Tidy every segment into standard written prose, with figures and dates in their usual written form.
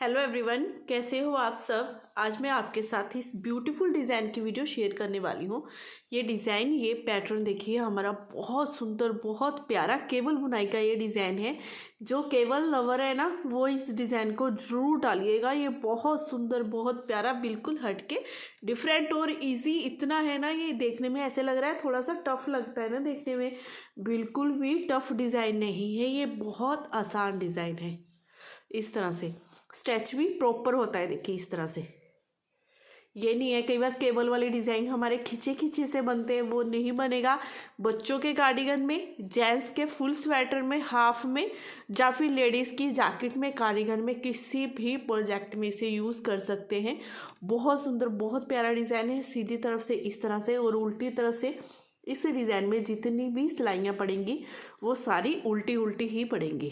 Hello everyone, कैसे हो आप सब। आज मैं आपके साथ इस ब्यूटीफुल डिज़ाइन की वीडियो शेयर करने वाली हूँ। ये डिज़ाइन, ये पैटर्न देखिए, हमारा बहुत सुंदर, बहुत प्यारा केबल बुनाई का ये डिज़ाइन है। जो केबल लवर है ना, वो इस डिज़ाइन को ज़रूर डालिएगा। ये बहुत सुंदर, बहुत प्यारा, बिल्कुल हटके, डिफरेंट और इजी इतना है ना। ये देखने में ऐसे लग रहा है, थोड़ा सा टफ लगता है ना देखने में, बिल्कुल भी टफ डिज़ाइन नहीं है। ये बहुत आसान डिज़ाइन है। इस तरह से स्ट्रेच भी प्रॉपर होता है, देखिए इस तरह से। ये नहीं है कई बार केबल वाले डिज़ाइन हमारे खींचे खींचे से बनते हैं, वो नहीं बनेगा। बच्चों के कार्डिगन में, जेंट्स के फुल स्वेटर में, हाफ में, या फिर लेडीज़ की जैकेट में, कार्डिगन में, किसी भी प्रोजेक्ट में इसे यूज़ कर सकते हैं। बहुत सुंदर, बहुत प्यारा डिज़ाइन है। सीधी तरफ से इस तरह से और उल्टी तरफ से। इस डिज़ाइन में जितनी भी सिलाइयाँ पड़ेंगी वो सारी उल्टी उल्टी ही पड़ेंगी,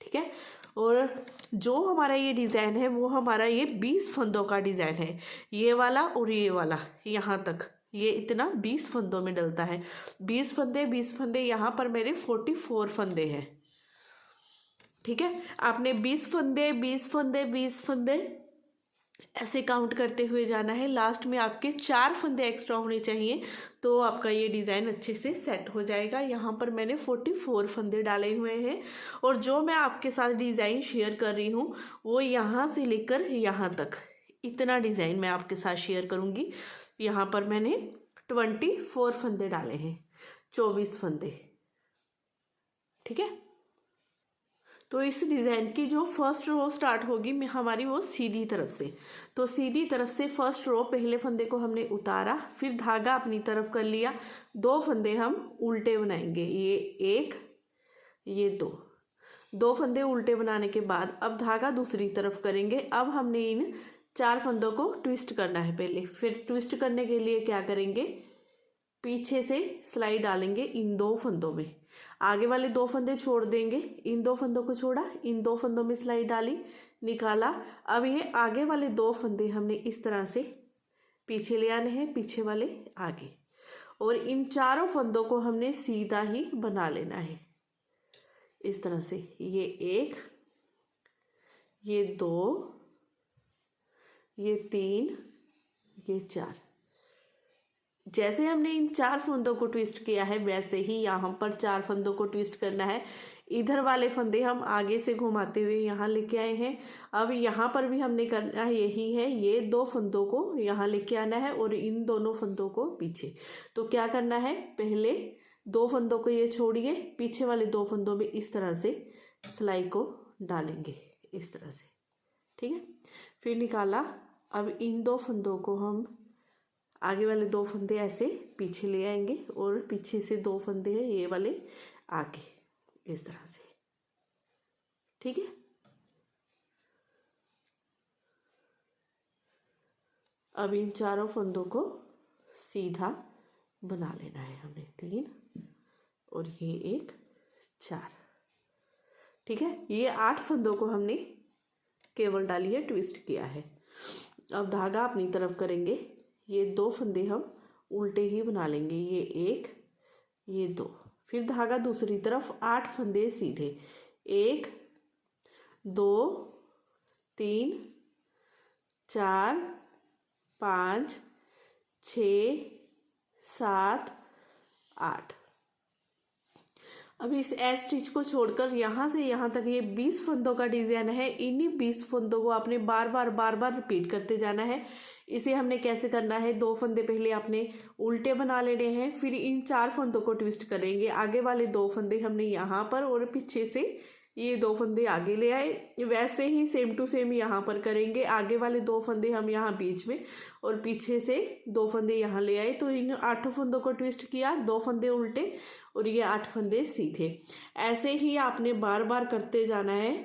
ठीक है। और जो हमारा ये डिज़ाइन है वो हमारा ये 20 फंदों का डिज़ाइन है। ये वाला और ये वाला यहाँ तक, ये इतना 20 फंदों में डलता है। 20 फंदे, 20 फंदे, यहाँ पर मेरे 44 फंदे हैं, ठीक है। आपने 20 फंदे, 20 फंदे, 20 फंदे ऐसे काउंट करते हुए जाना है। लास्ट में आपके 4 फंदे एक्स्ट्रा होने चाहिए, तो आपका ये डिज़ाइन अच्छे से सेट हो जाएगा। यहाँ पर मैंने 44 फंदे डाले हुए हैं। और जो मैं आपके साथ डिज़ाइन शेयर कर रही हूँ वो यहाँ से लेकर यहाँ तक इतना डिज़ाइन मैं आपके साथ शेयर करूँगी। यहाँ पर मैंने 24 फंदे डाले हैं, 24 फंदे, ठीक है। तो इस डिज़ाइन की जो फर्स्ट रो स्टार्ट होगी हमारी, वो सीधी तरफ से। तो सीधी तरफ से फर्स्ट रो, पहले फंदे को हमने उतारा, फिर धागा अपनी तरफ कर लिया। 2 फंदे हम उल्टे बनाएंगे, ये एक, ये दो फंदे उल्टे बनाने के बाद अब धागा दूसरी तरफ करेंगे। अब हमने इन 4 फंदों को ट्विस्ट करना है पहले। फिर ट्विस्ट करने के लिए क्या करेंगे, पीछे से सिलाई डालेंगे इन 2 फंदों में। आगे वाले 2 फंदे छोड़ देंगे, इन 2 फंदों को छोड़ा, इन 2 फंदों में सिलाई डाली, निकाला। अब ये आगे वाले 2 फंदे हमने इस तरह से पीछे ले आने हैं, पीछे वाले आगे। और इन चारों फंदों को हमने सीधा ही बना लेना है इस तरह से। ये 1, ये 2, ये 3, ये 4। जैसे हमने इन 4 फंदों को ट्विस्ट किया है वैसे ही यहाँ पर 4 फंदों को ट्विस्ट करना है। इधर वाले फंदे हम आगे से घुमाते हुए यहाँ लेके आए हैं। अब यहाँ पर भी हमने करना यही है, ये 2 फंदों को यहाँ लेके आना है और इन दोनों फंदों को पीछे। तो क्या करना है, पहले 2 फंदों को ये छोड़िए, पीछे वाले 2 फंदों में इस तरह से सिलाई को डालेंगे, इस तरह से, ठीक है। फिर निकाला। अब इन 2 फंदों को हम आगे वाले 2 फंदे ऐसे पीछे ले आएंगे और पीछे से 2 फंदे हैं ये वाले आगे, इस तरह से, ठीक है। अब इन चारों फंदों को सीधा बना लेना है हमें, 3 और ये 1, 4, ठीक है। ये 8 फंदों को हमने केवल डाली है, ट्विस्ट किया है। अब धागा अपनी तरफ करेंगे, ये 2 फंदे हम उल्टे ही बना लेंगे, ये 1, ये 2। फिर धागा दूसरी तरफ, 8 फंदे सीधे, 1, 2, 3, 4, 5, 6, 7, 8। अब इस एस स्टिच को छोड़कर यहाँ से यहाँ तक ये 20 फंदों का डिज़ाइन है। इन्हीं 20 फंदों को आपने बार बार रिपीट करते जाना है। इसे हमने कैसे करना है, 2 फंदे पहले आपने उल्टे बना लेने हैं, फिर इन 4 फंदों को ट्विस्ट करेंगे। आगे वाले 2 फंदे हमने यहाँ पर और पीछे से ये 2 फंदे आगे ले आए। वैसे ही सेम टू सेम यहाँ पर करेंगे। आगे वाले 2 फंदे हम यहाँ बीच में और पीछे से 2 फंदे यहाँ ले आए। तो इन 8 फंदों को ट्विस्ट किया, 2 फंदे उल्टे और ये 8 फंदे सीधे। ऐसे ही आपने बार बार करते जाना है।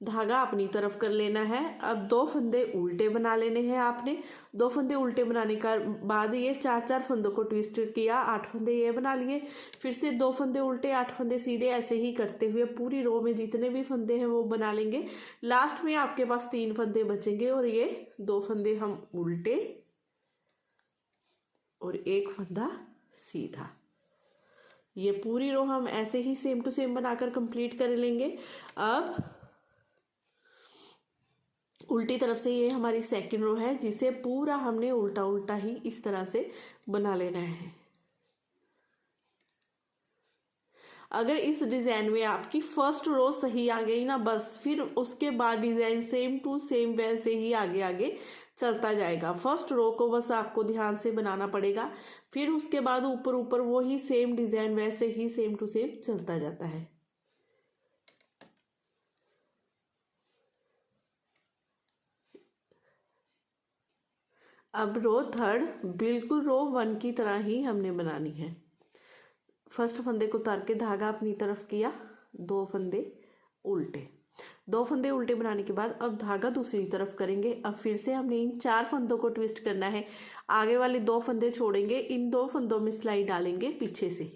धागा अपनी तरफ कर लेना है। अब 2 फंदे उल्टे बना लेने हैं आपने। 2 फंदे उल्टे बनाने का बाद ये 4 फंदों को ट्विस्ट किया, 8 फंदे ये बना लिए, फिर से 2 फंदे उल्टे, 8 फंदे सीधे, ऐसे ही करते हुए पूरी रो में जितने भी फंदे हैं वो बना लेंगे। लास्ट में आपके पास 3 फंदे बचेंगे और ये 2 फंदे हम उल्टे और 1 फंदा सीधा। ये पूरी रो हम ऐसे ही सेम टू सेम बनाकर कंप्लीट कर लेंगे। अब उल्टी तरफ से ये हमारी सेकंड रो है, जिसे पूरा हमने उल्टा उल्टा ही इस तरह से बना लेना है। अगर इस डिज़ाइन में आपकी फर्स्ट रो सही आ गई ना, बस फिर उसके बाद डिज़ाइन सेम टू सेम वैसे ही आगे आगे चलता जाएगा। फर्स्ट रो को बस आपको ध्यान से बनाना पड़ेगा, फिर उसके बाद ऊपर ऊपर वो ही सेम डिज़ाइन वैसे ही सेम टू सेम चलता जाता है। अब रो थर्ड बिल्कुल रो वन की तरह ही हमने बनानी है। फर्स्ट फंदे को उतार के धागा अपनी तरफ किया, 2 फंदे उल्टे, 2 फंदे उल्टे बनाने के बाद अब धागा दूसरी तरफ करेंगे। अब फिर से हमने इन 4 फंदों को ट्विस्ट करना है। आगे वाले 2 फंदे छोड़ेंगे, इन 2 फंदों में सिलाई डालेंगे पीछे से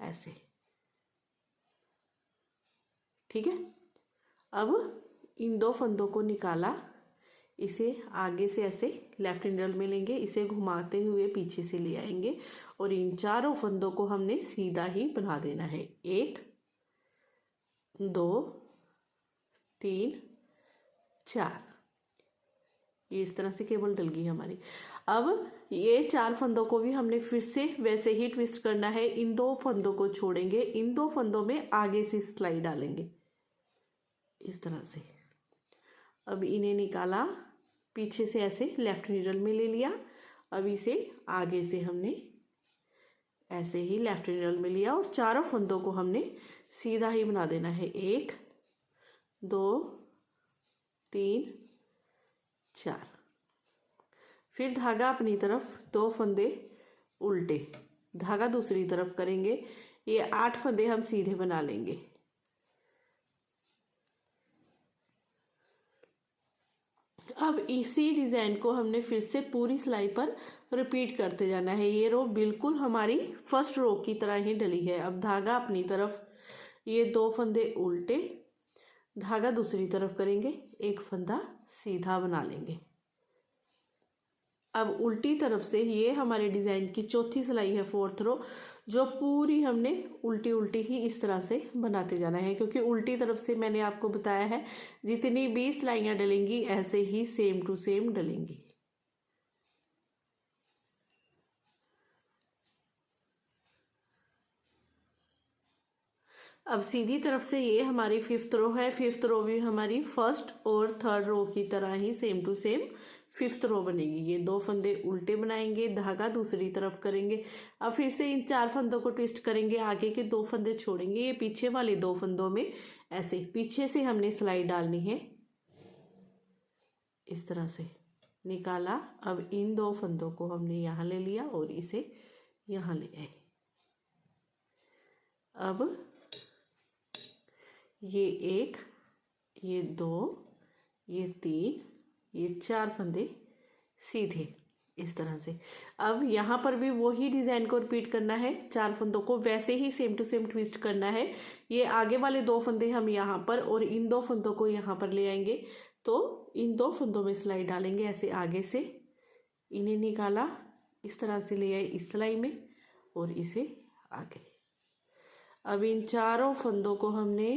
ऐसे, ठीक है। अब इन 2 फंदों को निकाला, इसे आगे से ऐसे लेफ्ट नीडल में लेंगे, इसे घुमाते हुए पीछे से ले आएंगे और इन चारों फंदों को हमने सीधा ही बना देना है। 1 2 3 4, ये इस तरह से केबल डल गई हमारी। अब ये 4 फंदों को भी हमने फिर से वैसे ही ट्विस्ट करना है। इन 2 फंदों को छोड़ेंगे, इन 2 फंदों में आगे से सिलाई डालेंगे इस तरह से। अब इन्हें निकाला, पीछे से ऐसे लेफ्ट नीडल में ले लिया। अब इसे आगे से हमने ऐसे ही लेफ्ट नीडल में लिया और चारों फंदों को हमने सीधा ही बना देना है। 1 2 3 4, फिर धागा अपनी तरफ, 2 फंदे उल्टे, धागा दूसरी तरफ करेंगे। ये 8 फंदे हम सीधे बना लेंगे। अब इसी डिज़ाइन को हमने फिर से पूरी सिलाई पर रिपीट करते जाना है। ये रो बिल्कुल हमारी फर्स्ट रो की तरह ही डली है। अब धागा अपनी तरफ, ये 2 फंदे उल्टे, धागा दूसरी तरफ करेंगे, 1 फंदा सीधा बना लेंगे। अब उल्टी तरफ से ये हमारे डिज़ाइन की चौथी सिलाई है, फोर्थ रो, जो पूरी हमने उल्टी उल्टी ही इस तरह से बनाते जाना है, क्योंकि उल्टी तरफ से मैंने आपको बताया है जितनी भी सिलाइयाँ डलेंगी ऐसे ही सेम टू सेम डलेंगी। अब सीधी तरफ से ये हमारी 5th रो है। 5th रो भी हमारी फर्स्ट और थर्ड रो की तरह ही सेम टू सेम 5th रो बनेगी। ये 2 फंदे उल्टे बनाएंगे, धागा दूसरी तरफ करेंगे। अब फिर से इन 4 फंदों को ट्विस्ट करेंगे, आगे के 2 फंदे छोड़ेंगे। ये पीछे वाले 2 फंदों में ऐसे पीछे से हमने सिलाई डालनी है, इस तरह से निकाला। अब इन 2 फंदों को हमने यहाँ ले लिया और इसे यहाँ ले आए। अब ये 1, ये 2, ये 3, ये 4 फंदे सीधे इस तरह से। अब यहाँ पर भी वही डिज़ाइन को रिपीट करना है, 4 फंदों को वैसे ही सेम टू सेम ट्विस्ट करना है। ये आगे वाले 2 फंदे हम यहाँ पर और इन 2 फंदों को यहाँ पर ले आएंगे, तो इन 2 फंदों में सिलाई डालेंगे ऐसे आगे से। इन्हें निकाला, इस तरह से ले आए इस सिलाई में और इसे आगे। अब इन चारों फंदों को हमने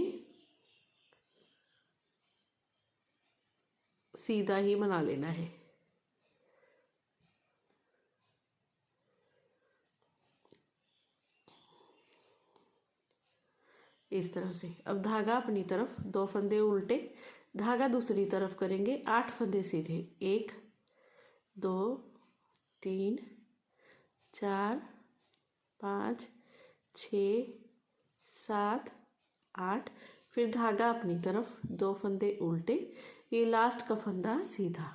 सीधा ही बना लेना है। इस तरह से। अब धागा अपनी तरफ, 2 फंदे उल्टे, धागा दूसरी तरफ करेंगे, 8 फंदे सीधे, 1 2 3 4 5 6 7 8, फिर धागा अपनी तरफ, 2 फंदे उल्टे, ये लास्ट का फंदा सीधा।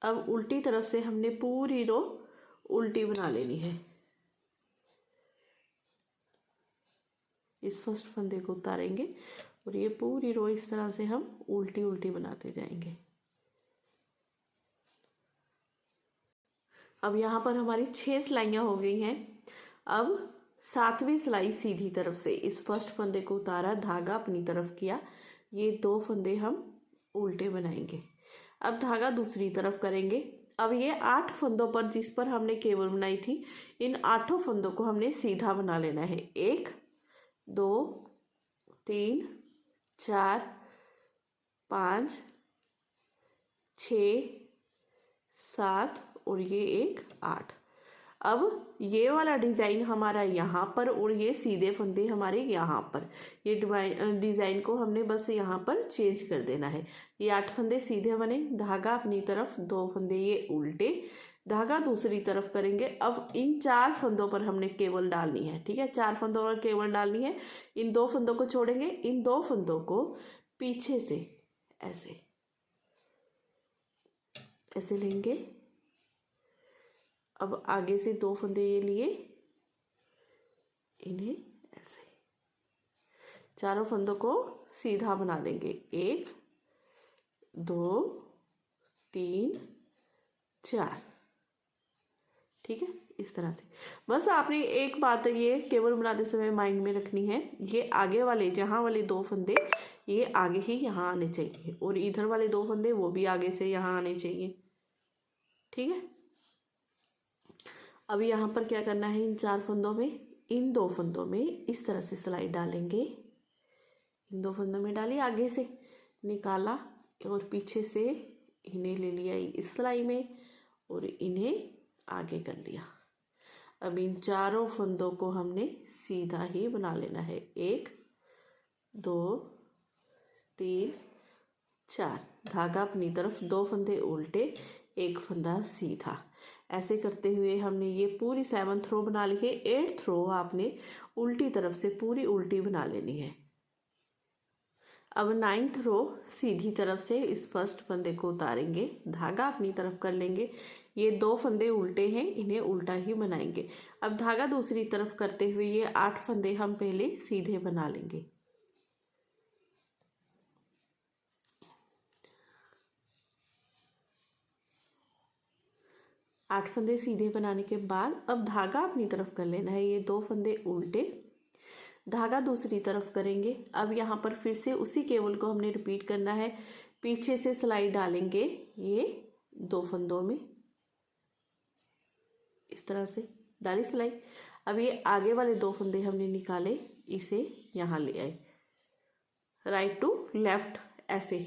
अब उल्टी तरफ से हमने पूरी रो उल्टी बना लेनी है। इस फर्स्ट फंदे को उतारेंगे और ये पूरी रो इस तरह से हम उल्टी उल्टी बनाते जाएंगे। अब यहाँ पर हमारी 6 सिलाइयाँ हो गई हैं। अब 7वीं सिलाई सीधी तरफ से इस फर्स्ट फंदे को उतारा, धागा अपनी तरफ किया, ये 2 फंदे हम उल्टे बनाएंगे। अब धागा दूसरी तरफ करेंगे। अब ये 8 फंदों पर जिस पर हमने केबल बनाई थी, इन 8 फंदों को हमने सीधा बना लेना है। 1 2 3 4 5 6 7 और ये एक 8। अब ये वाला डिज़ाइन हमारा यहाँ पर और ये सीधे फंदे हमारे यहाँ पर, ये डिज़ाइन को हमने बस यहाँ पर चेंज कर देना है। ये 8 फंदे सीधे बने, धागा अपनी तरफ, 2 फंदे ये उल्टे, धागा दूसरी तरफ करेंगे। अब इन 4 फंदों पर हमने केबल डालनी है, ठीक है, 4 फंदों पर केबल डालनी है। इन 2 फंदों को छोड़ेंगे, इन 2 फंदों को पीछे से ऐसे ऐसे लेंगे। अब आगे से 2 फंदे ये लिए, इन्हें ऐसे, चारों फंदों को सीधा बना देंगे। 1 2 3 4, ठीक है, इस तरह से। बस आपने एक बात ये केबल बनाते समय माइंड में रखनी है, ये आगे वाले जहाँ वाले 2 फंदे ये आगे ही यहाँ आने चाहिए और इधर वाले 2 फंदे वो भी आगे से यहाँ आने चाहिए, ठीक है। अब यहाँ पर क्या करना है, इन 4 फंदों में, इन 2 फंदों में इस तरह से सिलाई डालेंगे। इन 2 फंदों में डाली, आगे से निकाला और पीछे से इन्हें ले लिया इस सिलाई में और इन्हें आगे कर लिया। अब इन चारों फंदों को हमने सीधा ही बना लेना है। 1 2 3 4, धागा अपनी तरफ, 2 फंदे उल्टे, 1 फंदा सीधा। ऐसे करते हुए हमने ये पूरी 7th रो बना ली है। 8th रो आपने उल्टी तरफ से पूरी उल्टी बना लेनी है। अब 9th रो सीधी तरफ से इस फर्स्ट फंदे को उतारेंगे, धागा अपनी तरफ कर लेंगे। ये 2 फंदे उल्टे हैं, इन्हें उल्टा ही बनाएंगे। अब धागा दूसरी तरफ करते हुए ये 8 फंदे हम पहले सीधे बना लेंगे। आठ फंदे सीधे बनाने के बाद अब धागा अपनी तरफ कर लेना है। ये 2 फंदे उल्टे, धागा दूसरी तरफ करेंगे। अब यहाँ पर फिर से उसी केबल को हमने रिपीट करना है। पीछे से सिलाई डालेंगे ये 2 फंदों में, इस तरह से डाली सिलाई। अब ये आगे वाले 2 फंदे हमने निकाले, इसे यहाँ ले आए, राइट टू लेफ्ट ऐसे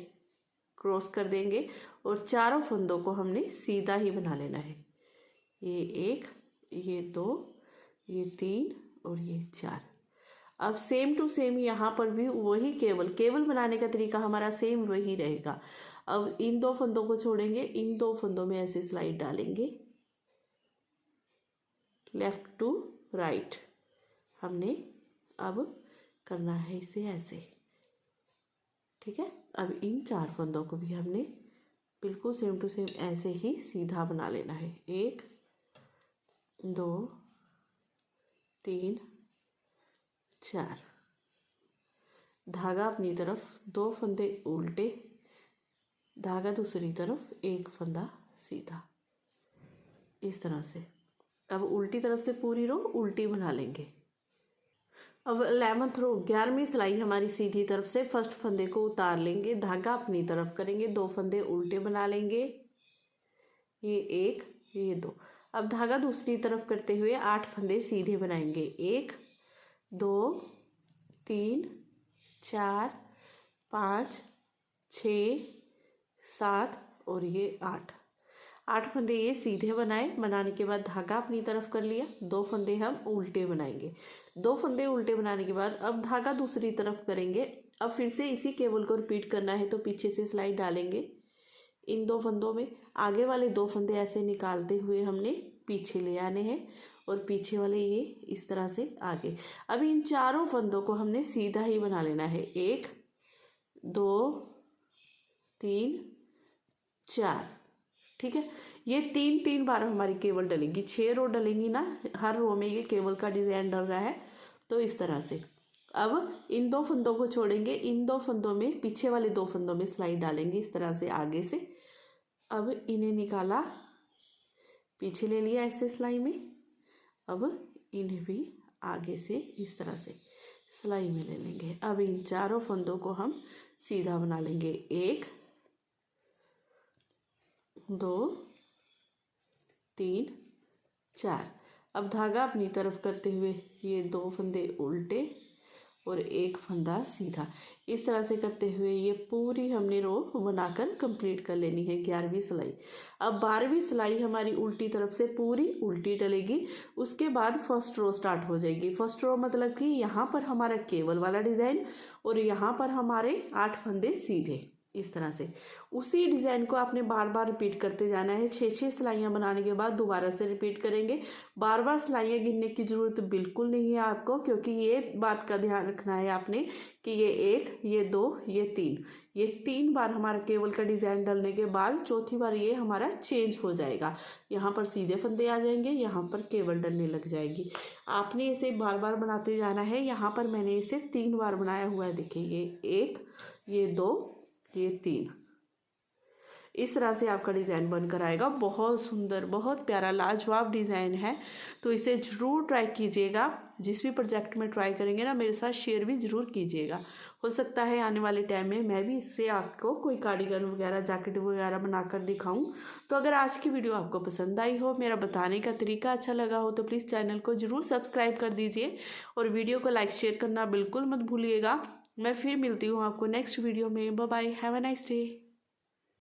क्रॉस कर देंगे और चारों फंदों को हमने सीधा ही बना लेना है। ये 1, ये 2, ये 3 और ये 4। अब सेम टू सेम यहाँ पर भी वही केबल बनाने का तरीका हमारा सेम वही रहेगा। अब इन 2 फंदों को छोड़ेंगे, इन 2 फंदों में ऐसे स्लाइड डालेंगे, लेफ्ट टू राइट हमने अब करना है इसे ऐसे, ठीक है। अब इन 4 फंदों को भी हमने बिल्कुल सेम टू सेम ऐसे ही सीधा बना लेना है। 1 2 3 4, धागा अपनी तरफ, 2 फंदे उल्टे, धागा दूसरी तरफ, 1 फंदा सीधा, इस तरह से। अब उल्टी तरफ से पूरी रो उल्टी बना लेंगे। अब 11th रो 11वीं सिलाई हमारी सीधी तरफ से फर्स्ट फंदे को उतार लेंगे, धागा अपनी तरफ करेंगे, 2 फंदे उल्टे बना लेंगे, ये 1 ये 2। अब धागा दूसरी तरफ करते हुए 8 फंदे सीधे बनाएंगे, 1 2 3 4 5 6 7 और ये 8 फंदे ये सीधे बनाने के बाद धागा अपनी तरफ कर लिया, 2 फंदे हम उल्टे बनाएंगे। 2 फंदे उल्टे बनाने के बाद अब धागा दूसरी तरफ करेंगे। अब फिर से इसी केबल को रिपीट करना है, तो पीछे से स्लाइड डालेंगे इन 2 फंदों में, आगे वाले 2 फंदे ऐसे निकालते हुए हमने पीछे ले आने हैं और पीछे वाले ये इस तरह से आगे। अब इन चारों फंदों को हमने सीधा ही बना लेना है, 1 2 3 4, ठीक है। ये 3 बार हमारी केबल डलेगी, 6 रो डलेंगी ना, हर रो में ये केबल का डिज़ाइन डल रहा है, तो इस तरह से। अब इन 2 फंदों को छोड़ेंगे, इन 2 फंदों में पीछे वाले 2 फंदों में स्लाइड डालेंगे इस तरह से आगे से। अब इन्हें निकाला, पीछे ले लिया ऐसे सिलाई में, अब इन्हें भी आगे से इस तरह से सिलाई में ले लेंगे। अब इन चारों फंदों को हम सीधा बना लेंगे, 1 2 3 4। अब धागा अपनी तरफ करते हुए ये 2 फंदे उल्टे और एक फंदा सीधा। इस तरह से करते हुए ये पूरी हमने रो बनाकर कंप्लीट कर लेनी है 11वीं सिलाई। अब 12वीं सिलाई हमारी उल्टी तरफ से पूरी उल्टी डलेगी। उसके बाद फर्स्ट रो स्टार्ट हो जाएगी। फर्स्ट रो मतलब कि यहाँ पर हमारा केवल वाला डिज़ाइन और यहाँ पर हमारे 8 फंदे सीधे। इस तरह से उसी डिज़ाइन को आपने बार बार रिपीट करते जाना है। 6 सिलाइयाँ बनाने के बाद दोबारा से रिपीट करेंगे। बार बार सिलाइयाँ गिनने की ज़रूरत बिल्कुल नहीं है आपको, क्योंकि ये बात का ध्यान रखना है आपने कि ये 1, ये 2, ये 3 बार हमारा केवल का डिज़ाइन डलने के बाद चौथी बार ये हमारा चेंज हो जाएगा। यहाँ पर सीधे फंदे आ जाएंगे, यहाँ पर केवल डलने लग जाएगी। आपने इसे बार बार बनाते जाना है। यहाँ पर मैंने इसे 3 बार बनाया हुआ है। देखिए ये 1, ये 2, ये 3। इस तरह से आपका डिज़ाइन बनकर आएगा। बहुत सुंदर, बहुत प्यारा, लाजवाब डिज़ाइन है। तो इसे ज़रूर ट्राई कीजिएगा। जिस भी प्रोजेक्ट में ट्राई करेंगे ना, मेरे साथ शेयर भी ज़रूर कीजिएगा। हो सकता है आने वाले टाइम में मैं भी इससे आपको कोई कार्डिगन वगैरह, जैकेट वगैरह बनाकर दिखाऊं। तो अगर आज की वीडियो आपको पसंद आई हो, मेरा बताने का तरीका अच्छा लगा हो, तो प्लीज़ चैनल को ज़रूर सब्सक्राइब कर दीजिए और वीडियो को लाइक शेयर करना बिल्कुल मत भूलिएगा। मैं फिर मिलती हूँ आपको नेक्स्ट वीडियो में। Bye bye, have a nice day.